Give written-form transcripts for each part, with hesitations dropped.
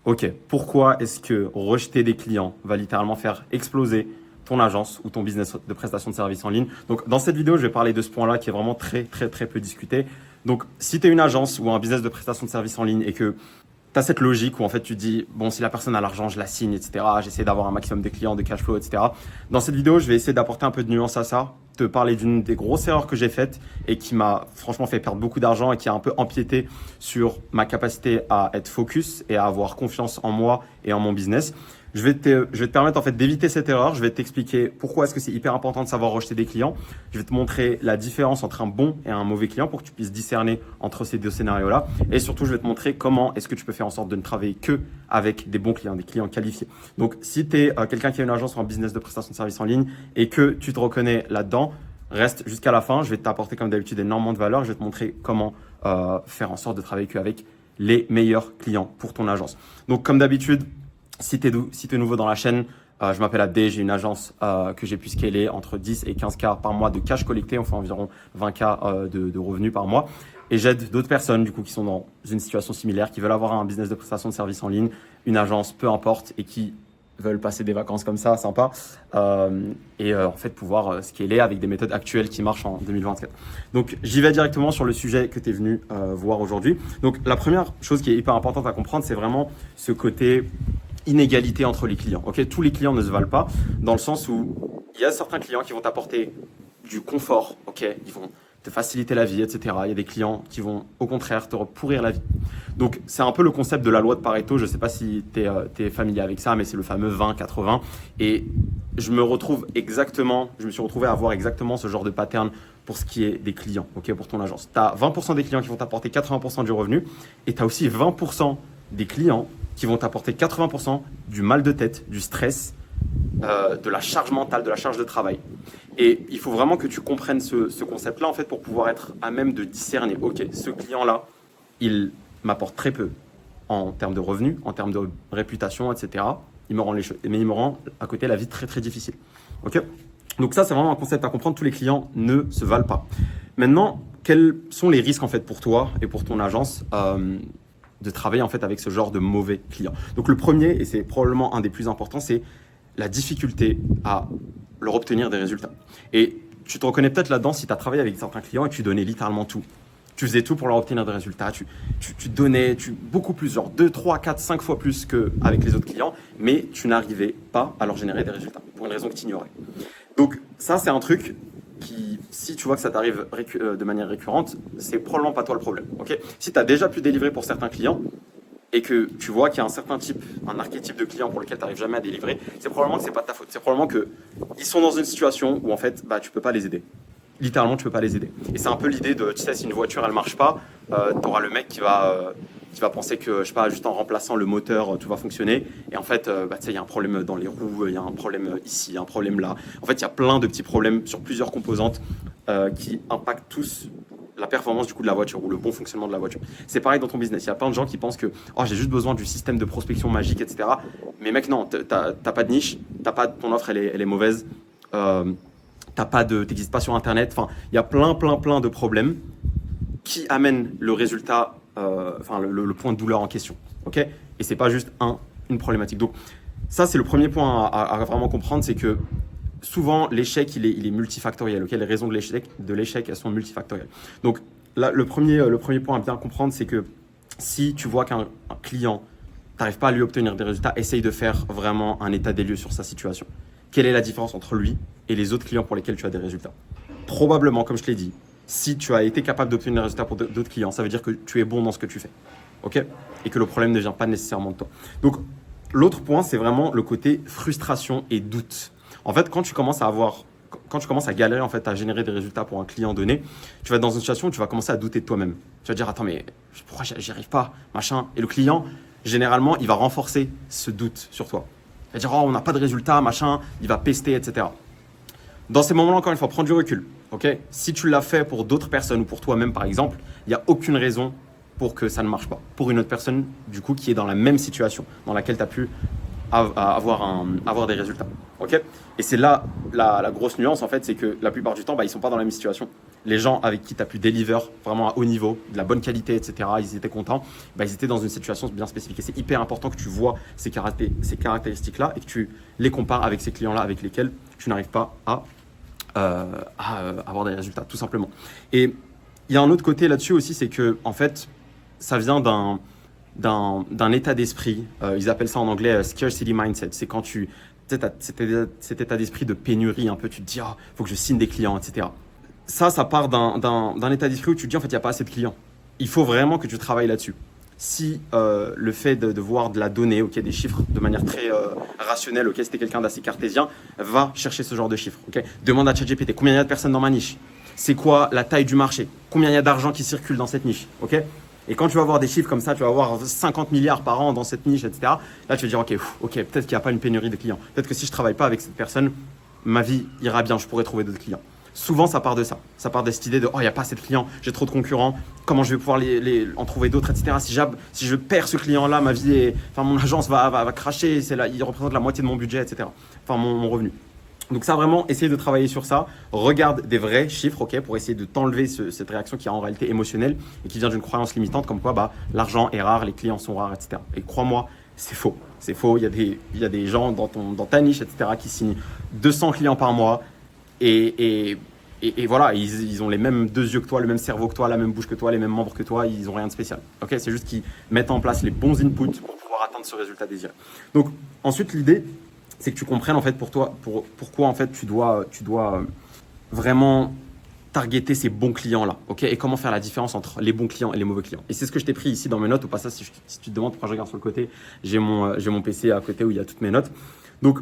Ok, pourquoi est-ce que rejeter des clients va littéralement faire exploser ton agence ou ton business de prestation de services en ligne? Donc, dans cette vidéo, je vais parler de ce point-là qui est vraiment très peu discuté. Donc, si tu es une agence ou un business de prestation de services en ligne et que tu as cette logique où en fait tu te dis, bon, si la personne a l'argent, je la signe, etc. J'essaie d'avoir un maximum de clients, de cash flow, etc. Dans cette vidéo, je vais essayer d'apporter un peu de nuance à ça, te parler d'une des grosses erreurs que j'ai faites et qui m'a franchement fait perdre beaucoup d'argent et qui a un peu empiété sur ma capacité à être focus et à avoir confiance en moi et en mon business. Je vais te permettre en fait d'éviter cette erreur. Je vais t'expliquer pourquoi est-ce que c'est hyper important de savoir rejeter des clients. Je vais te montrer la différence entre un bon et un mauvais client pour que tu puisses discerner entre ces deux scénarios-là. Et surtout, je vais te montrer comment est-ce que tu peux faire en sorte de ne travailler que avec des bons clients, des clients qualifiés. Donc, si tu es quelqu'un qui a une agence ou un business de prestation de services en ligne et que tu te reconnais là-dedans, reste jusqu'à la fin. Je vais t'apporter comme d'habitude énormément de valeur. Je vais te montrer comment faire en sorte de travailler qu'avec les meilleurs clients pour ton agence. Donc, comme d'habitude, si tu es nouveau dans la chaîne, je m'appelle Abdé, j'ai une agence que j'ai pu scaler entre 10 et 15K par mois de cash collecté, on fait environ 20K de revenus par mois. Et j'aide d'autres personnes du coup qui sont dans une situation similaire, qui veulent avoir un business de prestation de services en ligne, une agence, peu importe, et qui veulent passer des vacances comme ça, sympa, en fait pouvoir scaler avec des méthodes actuelles qui marchent en 2024. Donc j'y vais directement sur le sujet que tu es venu voir aujourd'hui. Donc la première chose qui est hyper importante à comprendre, c'est vraiment ce côté inégalité entre les clients. Ok, tous les clients ne se valent pas dans le sens où il y a certains clients qui vont t'apporter du confort. Ok, ils vont te faciliter la vie, etc. Il y a des clients qui vont au contraire te pourrir la vie. Donc c'est un peu le concept de la loi de Pareto. Je ne sais pas si tu es familier avec ça, mais c'est le fameux 20-80. Et je me suis retrouvé à avoir exactement ce genre de pattern pour ce qui est des clients, ok, pour ton agence. Tu as 20% des clients qui vont t'apporter 80% du revenu et tu as aussi 20% des clients qui vont t'apporter 80% du mal de tête, du stress, de la charge mentale, de la charge de travail. Et il faut vraiment que tu comprennes ce concept-là en fait pour pouvoir être à même de discerner. Ok, ce client-là, il m'apporte très peu en termes de revenus, en termes de réputation, etc. Il me rend à côté la vie très difficile. Ok. Donc ça, c'est vraiment un concept à comprendre. Tous les clients ne se valent pas. Maintenant, quels sont les risques en fait pour toi et pour ton agence de travailler en fait avec ce genre de mauvais clients? Donc le premier, et c'est probablement un des plus importants, c'est la difficulté à leur obtenir des résultats. Et tu te reconnais peut-être là-dedans si tu as travaillé avec certains clients et tu donnais littéralement tout. Tu faisais tout pour leur obtenir des résultats, tu donnais beaucoup plus, genre 2, 3, 4, 5 fois plus qu'avec les autres clients, mais tu n'arrivais pas à leur générer des résultats pour une raison que tu ignorais. Donc ça, c'est un truc qui, si tu vois que ça t'arrive de manière récurrente, c'est probablement pas toi le problème. Okay, si tu as déjà pu délivrer pour certains clients et que tu vois qu'il y a un certain type, un archétype de client pour lequel tu n'arrives jamais à délivrer, c'est probablement que c'est pas de ta faute. C'est probablement qu'ils sont dans une situation où en fait, tu peux pas les aider. Littéralement, tu peux pas les aider. Et c'est un peu l'idée de, tu sais, si une voiture elle marche pas, tu auras le mec qui va penser que, je sais pas, juste en remplaçant le moteur, tout va fonctionner. Et en fait, tu sais, il y a un problème dans les roues, il y a un problème ici, il y a un problème là. En fait, il y a plein de petits problèmes sur plusieurs composantes qui impactent tous la performance du coup de la voiture ou le bon fonctionnement de la voiture. C'est pareil dans ton business. Il y a plein de gens qui pensent que j'ai juste besoin du système de prospection magique, etc. Mais mec, non, t'as pas de niche, ton offre elle est mauvaise. T'existes pas sur Internet. Enfin, il y a plein de problèmes qui amènent le résultat, le point de douleur en question. Ok? Et c'est pas juste une problématique. Donc ça, c'est le premier point à vraiment comprendre, c'est que souvent l'échec il est multifactoriel. Okay? Les raisons de l'échec elles sont multifactorielles. Donc là, le premier point à bien comprendre, c'est que si tu vois qu'un client t'arrive pas à lui obtenir des résultats, essaye de faire vraiment un état des lieux sur sa situation. Quelle est la différence entre lui et les autres clients pour lesquels tu as des résultats? Probablement, comme je te l'ai dit, si tu as été capable d'obtenir des résultats pour d'autres clients, ça veut dire que tu es bon dans ce que tu fais. Ok? Et que le problème ne vient pas nécessairement de toi. Donc, l'autre point, c'est vraiment le côté frustration et doute. En fait, quand tu commences à galérer en fait, à générer des résultats pour un client donné, tu vas être dans une situation où tu vas commencer à douter de toi-même. Tu vas dire, attends, mais pourquoi j'y arrive pas, machin. Et le client, généralement, il va renforcer ce doute sur toi. Il va dire, on n'a pas de résultats, machin, il va pester, etc. Dans ces moments-là, encore une fois, prends du recul. Okay? Si tu l'as fait pour d'autres personnes ou pour toi-même, par exemple, il n'y a aucune raison pour que ça ne marche pas. Pour une autre personne, du coup, qui est dans la même situation, dans laquelle tu as pu avoir des résultats. Okay? Et c'est là la grosse nuance, en fait, c'est que la plupart du temps, ils ne sont pas dans la même situation. les gens avec qui tu as pu deliver vraiment à haut niveau, de la bonne qualité, etc., ils étaient contents, bah, ils étaient dans une situation bien spécifique. Et c'est hyper important que tu vois ces caractéristiques-là et que tu les compares avec ces clients-là avec lesquels tu n'arrives pas à avoir des résultats, tout simplement. Et il y a un autre côté là-dessus aussi, c'est que en fait, ça vient d'un état d'esprit. Ils appellent ça en anglais scarcity mindset. C'est quand tu sais, cet état d'esprit de pénurie un peu, tu te dis, ah, faut que je signe des clients, etc. Ça part d'un état d'esprit où tu te dis, en fait, il n'y a pas assez de clients. Il faut vraiment que tu travailles là-dessus. Si le fait de voir de la donnée, okay, des chiffres de manière très rationnelle, okay, si tu es quelqu'un d'assez cartésien, va chercher ce genre de chiffres. Okay. Demande à ChatGPT combien il y a de personnes dans ma niche. C'est quoi la taille du marché? Combien il y a d'argent qui circule dans cette niche? Okay. Et quand tu vas voir des chiffres comme ça, tu vas voir 50 milliards par an dans cette niche, etc. Là, tu vas dire, ok, peut-être qu'il n'y a pas une pénurie de clients. Peut-être que si je ne travaille pas avec cette personne, ma vie ira bien, je pourrai trouver d'autres clients. Souvent, ça part de ça. Ça part de cette idée de « Oh, il n'y a pas assez de clients, j'ai trop de concurrents, comment je vais pouvoir en trouver d'autres, etc. » Si je perds ce client-là, mon agence va cracher, il représente la moitié de mon budget, etc. Enfin, mon revenu. Donc ça, vraiment, essayer de travailler sur ça. Regarde des vrais chiffres, ok, pour essayer de t'enlever cette réaction qui est en réalité émotionnelle et qui vient d'une croyance limitante comme quoi l'argent est rare, les clients sont rares, etc. Et crois-moi, c'est faux. C'est faux. Il y a des gens dans ta niche, etc., qui signent 200 clients par mois et voilà, ils ont les mêmes 2 yeux que toi, le même cerveau que toi, la même bouche que toi, les mêmes membres que toi, ils n'ont rien de spécial. Ok, c'est juste qu'ils mettent en place les bons inputs pour pouvoir atteindre ce résultat désiré. Donc ensuite, l'idée, c'est que tu comprennes en fait pourquoi en fait tu dois vraiment targeter ces bons clients-là, ok, et comment faire la différence entre les bons clients et les mauvais clients. Et c'est ce que je t'ai pris ici dans mes notes. Au passage, si tu te demandes pourquoi je regarde sur le côté, j'ai mon PC à côté où il y a toutes mes notes. Donc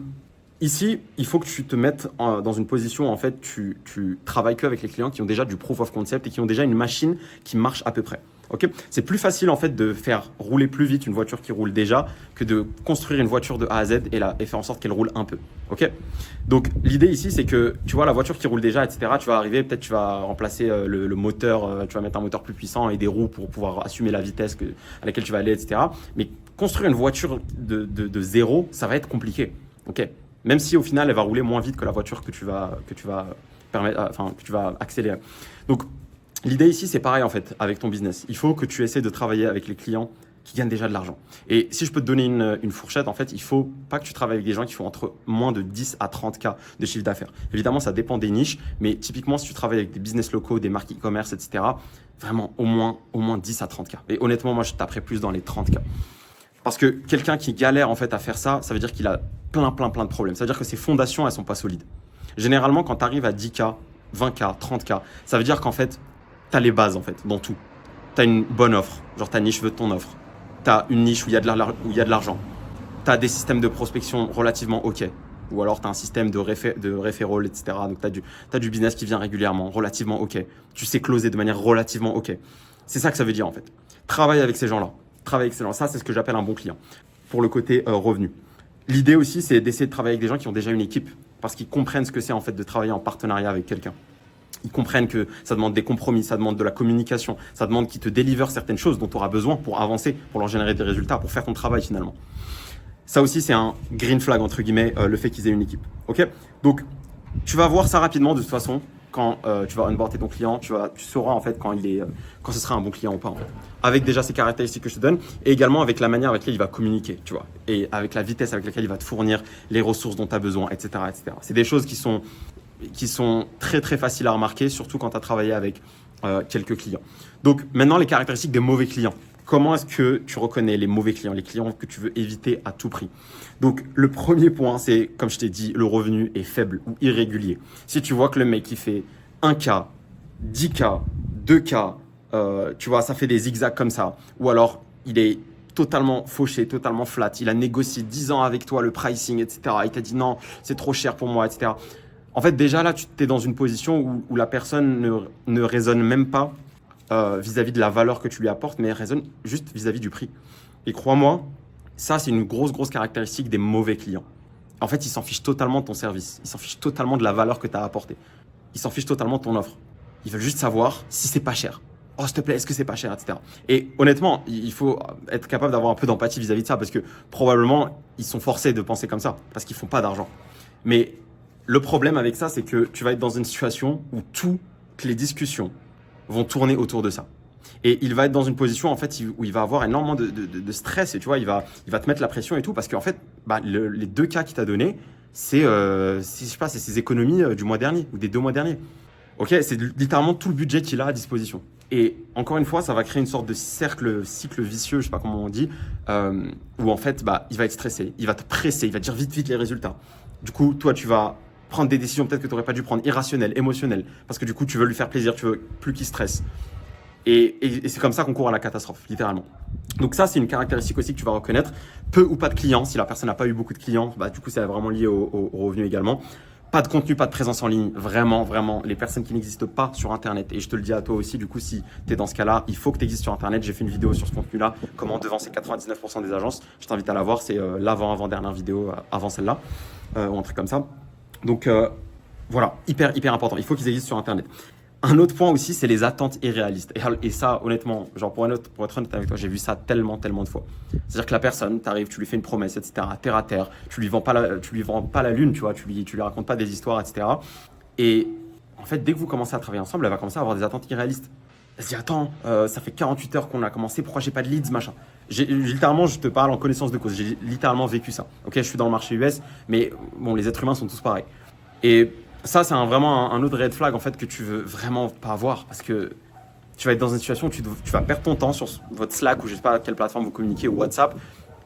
ici, il faut que tu te mettes dans une position où en fait tu travailles qu'avec les clients qui ont déjà du proof of concept et qui ont déjà une machine qui marche à peu près. Okay, c'est plus facile en fait de faire rouler plus vite une voiture qui roule déjà que de construire une voiture de A à Z et faire en sorte qu'elle roule un peu. Okay, donc l'idée ici, c'est que tu vois la voiture qui roule déjà, etc. Tu vas arriver, peut-être tu vas remplacer le moteur, tu vas mettre un moteur plus puissant et des roues pour pouvoir assumer la vitesse à laquelle tu vas aller, etc. Mais construire une voiture de zéro, ça va être compliqué. Okay, même si au final elle va rouler moins vite que la voiture que tu vas accélérer. Donc l'idée ici, c'est pareil en fait avec ton business. Il faut que tu essaies de travailler avec les clients qui gagnent déjà de l'argent. Et si je peux te donner une fourchette, en fait, il ne faut pas que tu travailles avec des gens qui font entre moins de 10 à 30K de chiffre d'affaires. Évidemment, ça dépend des niches, mais typiquement, si tu travailles avec des business locaux, des marques e-commerce, etc., vraiment au moins 10 à 30K. Et honnêtement, moi, je taperais plus dans les 30K. Parce que quelqu'un qui galère en fait à faire ça, ça veut dire qu'il a plein de problèmes. Ça veut dire que ses fondations, elles ne sont pas solides. Généralement, quand tu arrives à 10K, 20K, 30K, ça veut dire qu'en fait, tu as les bases en fait, dans tout. Tu as une bonne offre, genre ta niche veut ton offre. Tu as une niche où il y a de l'argent. Tu as des systèmes de prospection relativement OK. Ou alors tu as un système de referral, etc. Donc tu as du business qui vient régulièrement, relativement OK. Tu sais closer de manière relativement OK. C'est ça que ça veut dire en fait. Travaille avec ces gens-là. Ça, c'est ce que j'appelle un bon client. Pour le côté revenu. L'idée aussi, c'est d'essayer de travailler avec des gens qui ont déjà une équipe. Parce qu'ils comprennent ce que c'est en fait de travailler en partenariat avec quelqu'un. Ils comprennent que ça demande des compromis, ça demande de la communication, ça demande qu'ils te délivrent certaines choses dont tu auras besoin pour avancer, pour leur générer des résultats, pour faire ton travail finalement. Ça aussi, c'est un green flag, entre guillemets, le fait qu'ils aient une équipe. Okay, donc, tu vas voir ça rapidement de toute façon. Quand tu vas onboarder ton client, tu sauras en fait quand ce sera un bon client ou pas en fait. Avec déjà ces caractéristiques que je te donne et également avec la manière avec laquelle il va communiquer, tu vois, et avec la vitesse avec laquelle il va te fournir les ressources dont tu as besoin, etc., etc. C'est des choses qui sont très faciles à remarquer, surtout quand tu as travaillé avec quelques clients. Donc maintenant, les caractéristiques des mauvais clients. Comment est-ce que tu reconnais les mauvais clients, les clients que tu veux éviter à tout prix? Donc, le premier point, c'est, comme je t'ai dit, le revenu est faible ou irrégulier. Si tu vois que le mec, il fait 1K, 10K, 2K, tu vois, ça fait des zigzags comme ça. Ou alors, il est totalement fauché, totalement flat. Il a négocié 10 ans avec toi le pricing, etc. Il t'a dit non, c'est trop cher pour moi, etc. En fait, déjà là, tu es dans une position où la personne ne raisonne même pas vis-à-vis de la valeur que tu lui apportes, mais elle raisonne juste vis-à-vis du prix. Et crois-moi, ça, c'est une grosse caractéristique des mauvais clients. En fait, ils s'en fichent totalement de ton service. Ils s'en fichent totalement de la valeur que tu as apportée. Ils s'en fichent totalement de ton offre. Ils veulent juste savoir si c'est pas cher. Oh, s'il te plaît, est-ce que c'est pas cher, etc. Et honnêtement, il faut être capable d'avoir un peu d'empathie vis-à-vis de ça parce que probablement, ils sont forcés de penser comme ça parce qu'ils font pas d'argent. Mais le problème avec ça, c'est que tu vas être dans une situation où tout que les discussions vont tourner autour de ça. Et il va être dans une position en fait où il va avoir énormément de stress et tu vois, il va te mettre la pression et tout parce qu'en fait, les 2 cas qu'il t'a donné, c'est je sais pas, c'est ses économies du mois dernier ou des 2 mois derniers. Ok, c'est littéralement tout le budget qu'il a à disposition. Et encore une fois, ça va créer une sorte de cycle vicieux, je sais pas comment on dit, où en fait, il va être stressé, il va te presser, il va te dire vite les résultats. Du coup, toi, tu vas prendre des décisions peut-être que tu n'aurais pas dû prendre, irrationnelles, émotionnelles, parce que du coup, tu veux lui faire plaisir, tu veux plus qu'il stresse. Et c'est comme ça qu'on court à la catastrophe, littéralement. Donc ça, c'est une caractéristique aussi que tu vas reconnaître. Peu ou pas de clients. Si la personne n'a pas eu beaucoup de clients, du coup, c'est vraiment lié au revenu également. Pas de contenu, pas de présence en ligne. Vraiment, vraiment, les personnes qui n'existent pas sur Internet. Et je te le dis à toi aussi, du coup, si tu es dans ce cas-là, il faut que tu existes sur Internet. J'ai fait une vidéo sur ce contenu-là, comment devancer 99% des agences. Je t'invite à la voir. C'est l'avant-dernière vidéo avant celle-là, ou un truc comme ça. Donc, voilà, hyper important. Il faut qu'ils existent sur Internet. Un autre point aussi, c'est les attentes irréalistes. Et ça, honnêtement, genre pour être honnête avec toi, j'ai vu ça tellement de fois. C'est-à-dire que la personne, t'arrives, tu lui fais une promesse, etc., terre à terre, tu lui vends pas la lune, tu vois, tu lui racontes pas des histoires, etc. Et en fait, dès que vous commencez à travailler ensemble, elle va commencer à avoir des attentes irréalistes. Elle se dit, attends, ça fait 48 heures qu'on a commencé, pourquoi j'ai pas de leads, machin. Littéralement, je te parle en connaissance de cause, j'ai littéralement vécu ça. Ok, je suis dans le marché US, mais bon, les êtres humains sont tous pareils. Et ça, c'est vraiment un autre red flag en fait que tu veux vraiment pas avoir parce que tu vas être dans une situation où tu vas perdre ton temps sur votre Slack ou je sais pas quelle plateforme vous communiquez ou WhatsApp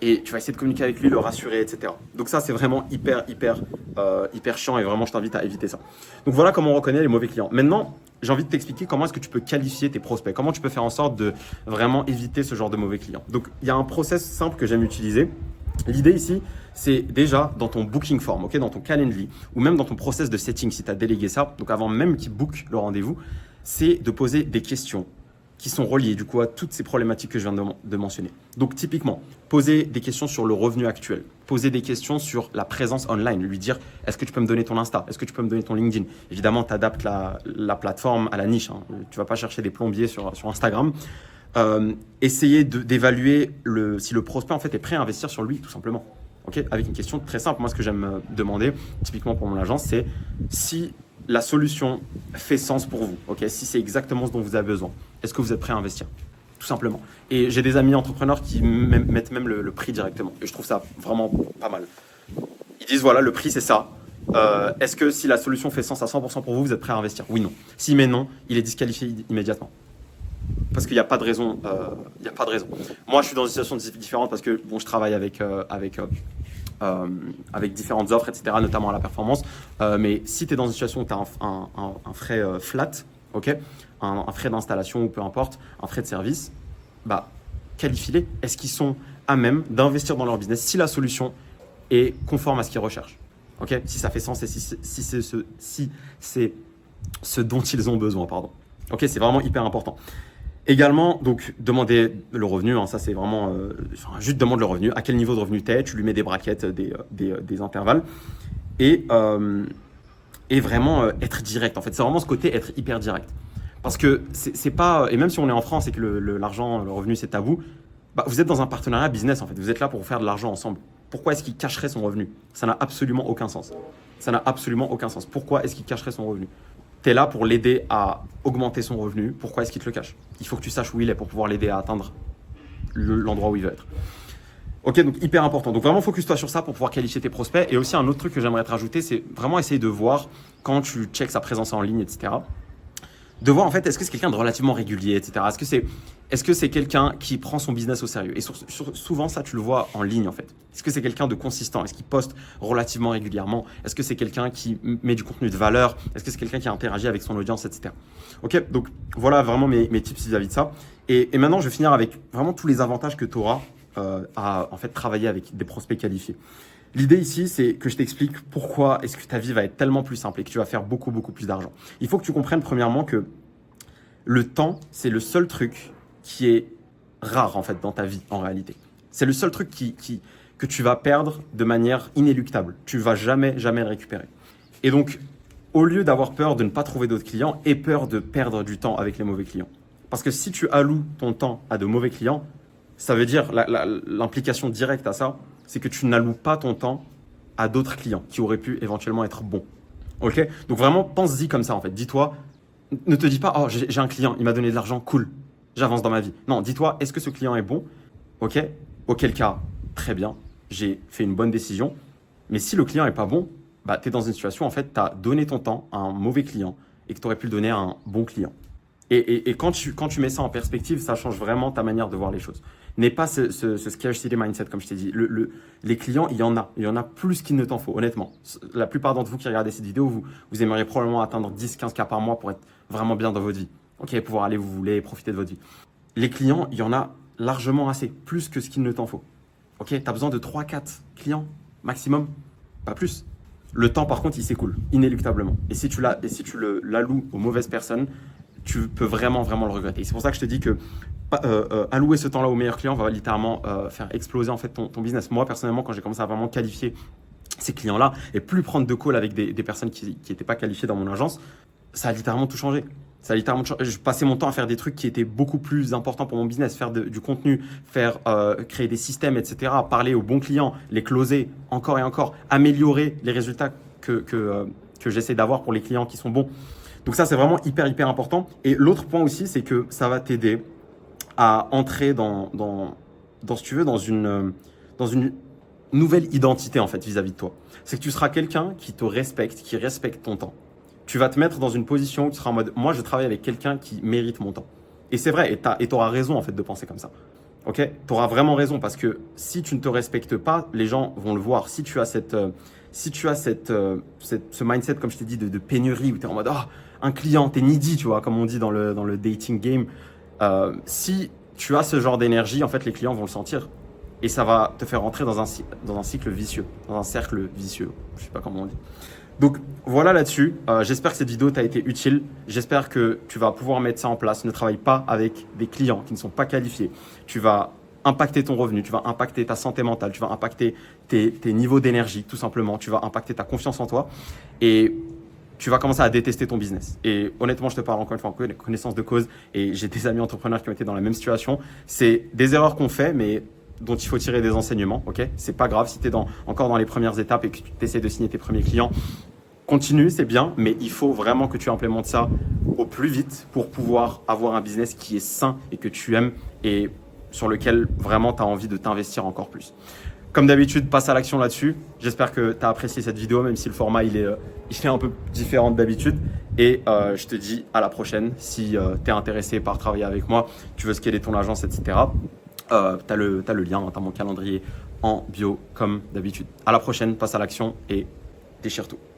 et tu vas essayer de communiquer avec lui, le rassurer, etc. Donc ça, c'est vraiment hyper chiant et vraiment je t'invite à éviter ça. Donc voilà comment on reconnaît les mauvais clients. Maintenant, j'ai envie de t'expliquer comment est-ce que tu peux qualifier tes prospects, comment tu peux faire en sorte de vraiment éviter ce genre de mauvais clients. Donc il y a un process simple que j'aime utiliser. L'idée ici, c'est déjà dans ton booking form, okay, dans ton Calendly, ou même dans ton process de setting, si tu as délégué ça, donc avant même qu'il book le rendez-vous, c'est de poser des questions qui sont reliées du coup à toutes ces problématiques que je viens de mentionner. Donc typiquement, poser des questions sur le revenu actuel, poser des questions sur la présence online, lui dire est-ce que tu peux me donner ton Insta, est-ce que tu peux me donner ton LinkedIn. Évidemment, tu adaptes la plateforme à la niche, hein. Tu ne vas pas chercher des plombiers sur Instagram. Essayer d'évaluer si le prospect en fait est prêt à investir sur lui tout simplement. Okay, avec une question très simple. Moi, ce que j'aime demander, typiquement pour mon agence, c'est si la solution fait sens pour vous. Okay, si c'est exactement ce dont vous avez besoin, est-ce que vous êtes prêt à investir tout simplement. Et j'ai des amis entrepreneurs qui mettent même le prix directement. Et je trouve ça vraiment pas mal. Ils disent voilà, le prix c'est ça. Est-ce que si la solution fait sens à 100% pour vous, vous êtes prêt à investir? Oui, non. S'il met non, il est disqualifié immédiatement. Parce qu'il n'y a pas de raison. Moi, je suis dans une situation différente parce que bon, je travaille avec différentes offres, etc., notamment à la performance. Mais si tu es dans une situation où tu as un frais flat, okay, un frais d'installation ou peu importe, un frais de service, qualifie-les. Est-ce qu'ils sont à même d'investir dans leur business si la solution est conforme à ce qu'ils recherchent? Okay, si ça fait sens et si c'est ce dont ils ont besoin. Pardon. Okay, c'est vraiment hyper important. Également, donc, demander le revenu, hein, ça c'est vraiment, juste demande le revenu, à quel niveau de revenu tu es, tu lui mets des brackets, des intervalles, et vraiment être direct, en fait. C'est vraiment ce côté être hyper direct. Parce que c'est pas, et même si on est en France et que l'argent, le revenu c'est tabou, vous êtes dans un partenariat business, en fait. Vous êtes là pour faire de l'argent ensemble. Pourquoi est-ce qu'il cacherait son revenu? Ça n'a absolument aucun sens. Ça n'a absolument aucun sens. Pourquoi est-ce qu'il cacherait son revenu? Tu es là pour l'aider à augmenter son revenu. Pourquoi est-ce qu'il te le cache? Il faut que tu saches où il est pour pouvoir l'aider à atteindre l'endroit où il veut être. Ok, donc hyper important. Donc vraiment focus-toi sur ça pour pouvoir qualifier tes prospects. Et aussi un autre truc que j'aimerais te rajouter, c'est vraiment essayer de voir quand tu checks sa présence en ligne, etc. De voir en fait, est-ce que c'est quelqu'un de relativement régulier, etc. Est-ce que c'est quelqu'un qui prend son business au sérieux? Et souvent ça, tu le vois en ligne en fait. Est-ce que c'est quelqu'un de consistant? Est-ce qu'il poste relativement régulièrement? Est-ce que c'est quelqu'un qui met du contenu de valeur? Est-ce que c'est quelqu'un qui interagit avec son audience, etc. Ok, donc voilà vraiment mes tips vis-à-vis de ça. Et maintenant, je vais finir avec vraiment tous les avantages que tu auras à en fait travailler avec des prospects qualifiés. L'idée ici, c'est que je t'explique pourquoi est-ce que ta vie va être tellement plus simple et que tu vas faire beaucoup plus d'argent. Il faut que tu comprennes premièrement que le temps, c'est le seul truc qui est rare en fait dans ta vie en réalité. C'est le seul truc que tu vas perdre de manière inéluctable. Tu vas jamais le récupérer. Et donc, au lieu d'avoir peur de ne pas trouver d'autres clients, aie peur de perdre du temps avec les mauvais clients. Parce que si tu alloues ton temps à de mauvais clients, ça veut dire l'implication directe à ça, c'est que tu n'alloues pas ton temps à d'autres clients qui auraient pu éventuellement être bons. Ok? Donc vraiment, pense-y comme ça en fait. Dis-toi, Ne te dis pas, oh, j'ai un client, il m'a donné de l'argent, cool, j'avance dans ma vie. Non, dis-toi, est-ce que ce client est bon? Ok, auquel cas, très bien, j'ai fait une bonne décision. Mais si le client est pas bon, bah, tu es dans une situation, en fait, tu as donné ton temps à un mauvais client et que tu aurais pu le donner à un bon client. Et quand tu mets ça en perspective, ça change vraiment ta manière de voir les choses. N'aie pas ce scarcity mindset, comme je t'ai dit. Les clients, il y en a. Il y en a plus qu'il ne t'en faut, honnêtement. La plupart d'entre vous qui regardez cette vidéo, vous aimeriez probablement atteindre 10-15 cas par mois pour être vraiment bien dans votre vie. Ok, pouvoir aller où vous voulez, profiter de votre vie. Les clients, il y en a largement assez, plus que ce qu'il ne t'en faut. Ok, tu as besoin de 3-4 clients maximum, pas plus. Le temps, par contre, il s'écoule inéluctablement. Et si tu l'alloues aux mauvaises personnes, tu peux vraiment, vraiment le regretter. C'est pour ça que je te dis que allouer ce temps-là aux meilleurs clients va littéralement faire exploser en fait ton business. Moi, personnellement, quand j'ai commencé à vraiment qualifier ces clients-là et plus prendre de calls avec des personnes qui n'étaient pas qualifiées dans mon agence, ça a littéralement tout changé. Ça a littéralement changé. Je passais mon temps à faire des trucs qui étaient beaucoup plus importants pour mon business, faire du contenu, créer des systèmes, etc., parler aux bons clients, les closer encore et encore, améliorer les résultats que j'essaie d'avoir pour les clients qui sont bons. Donc ça, c'est vraiment hyper, hyper important. Et l'autre point aussi, c'est que ça va t'aider à entrer si tu veux, dans une nouvelle identité en fait vis-à-vis de toi. C'est que tu seras quelqu'un qui te respecte, qui respecte ton temps. Tu vas te mettre dans une position où tu seras en mode, moi, je travaille avec quelqu'un qui mérite mon temps. Et c'est vrai, et tu auras raison en fait de penser comme ça. Ok, tu auras vraiment raison parce que si tu ne te respectes pas, les gens vont le voir. Si tu as ce mindset, comme je t'ai dit, de pénurie où tu es en mode, oh, un client, t'es needy, tu vois, comme on dit dans le dating game. Si tu as ce genre d'énergie, en fait, les clients vont le sentir. Et ça va te faire rentrer dans un cycle vicieux, dans un cercle vicieux. Je sais pas comment on dit. Donc voilà là-dessus. J'espère que cette vidéo t'a été utile. J'espère que tu vas pouvoir mettre ça en place. Ne travaille pas avec des clients qui ne sont pas qualifiés. Tu vas impacter ton revenu, tu vas impacter ta santé mentale, tu vas impacter tes niveaux d'énergie tout simplement. Tu vas impacter ta confiance en toi. Et tu vas commencer à détester ton business. Et honnêtement, je te parle encore une fois en connaissance de cause et j'ai des amis entrepreneurs qui ont été dans la même situation. C'est des erreurs qu'on fait, mais dont il faut tirer des enseignements. Ok, c'est pas grave si tu es encore dans les premières étapes et que tu essaies de signer tes premiers clients. Continue, c'est bien, mais il faut vraiment que tu implémentes ça au plus vite pour pouvoir avoir un business qui est sain et que tu aimes et sur lequel vraiment tu as envie de t'investir encore plus. Comme d'habitude, passe à l'action là-dessus. J'espère que tu as apprécié cette vidéo, même si le format il est un peu différent d'habitude. Et je te dis à la prochaine. Si tu es intéressé par travailler avec moi, tu veux scaler ton agence, etc., tu as le lien, tu as mon calendrier en bio comme d'habitude. À la prochaine, passe à l'action et déchire tout.